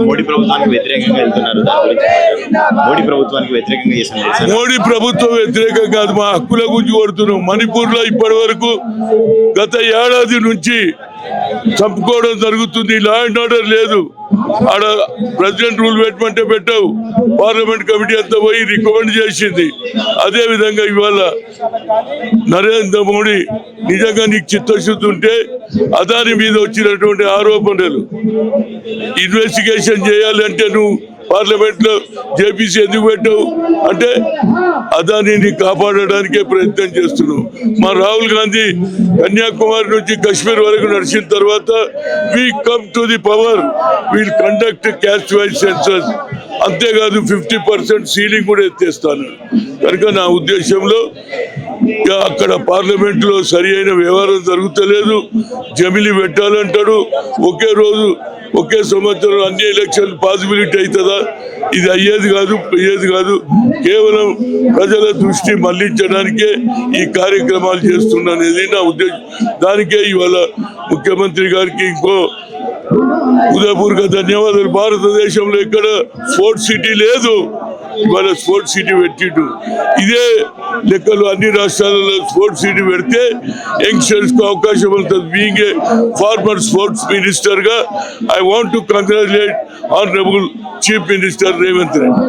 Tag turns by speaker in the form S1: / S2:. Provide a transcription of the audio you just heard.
S1: మోడీ ప్రభుత్వానికి వ్యతిరేకంగా వెళ్తున్నారు. మోడీ ప్రభుత్వానికి వ్యతిరేకంగా చేస్తున్నారు.
S2: మోడీ ప్రభుత్వం వ్యతిరేకం కాదు, మా హక్కుల గురించి కొడుతున్నాం. మణిపూర్ లో ఇప్పటి వరకు గత ఏడాది నుంచి చంపుకోవడం జరుగుతుంది. లా అండ్ ఆర్డర్ లేదు. ఆడ ప్రెసిడెంట్ రూల్ పెట్టమంటే పెట్టావు. పార్లమెంట్ కమిటీ అంతా పోయి రికమెండ్ చేసింది. అదే విధంగా ఇవాళ నరేంద్ర మోడీ నిజంగా నీకు చిత్తశుద్ధి ఉంటే అదాని మీద వచ్చినటువంటి ఆరోపణలు ఇన్వెస్టిగేషన్ చేయాలంటే నువ్వు పార్లమెంట్ లో జేపీసీ ఎందుకు పెట్టావు అంటే అదానిని కాపాడడానికే ప్రయత్నం చేస్తున్నావు. మా రాహుల్ గాంధీ కన్యాకుమారి నుంచి కశ్మీర్ వరకు నడిచిన తర్వాత we come to the power, will conduct caste wise census. అంతేకాదు 50% సీలింగ్ కూడా ఎత్తేస్తాను. కనుక నా ఉద్దేశంలో అక్కడ పార్లమెంట్ లో సరి అయిన వ్యవహారం జరుగుతలేదు. జమిలి పెట్టాలంటాడు. ఒకే రోజు ఒకే సంవత్సరం అన్ని ఎలక్షన్ పాసిబిలిటీ అవుతుందా? ఇది అయ్యేది కాదు. కేవలం ప్రజల దృష్టి మళ్లించడానికే ఈ కార్యక్రమాలు చేస్తున్నది నా ఉద్దేశం. దానికే ఇవాళ ముఖ్యమంత్రి గారికి ఇంకో హృదయపూర్వక ధన్యవాదాలు. భారతదేశంలో ఇక్కడ స్పోర్ట్స్ సిటీ లేదు, ఇవాళ స్పోర్ట్స్ సిటీ పెట్టిండు. ఇదే లెక్కలు అన్ని రాష్ట్రాలలో స్పోర్ట్స్ సిటీ పెడితే యంగ్స్టర్స్ కు అవకాశం ఉంటుంది. Being a former sports minister గా I want to congratulate honourable chief minister Revanth Reddy.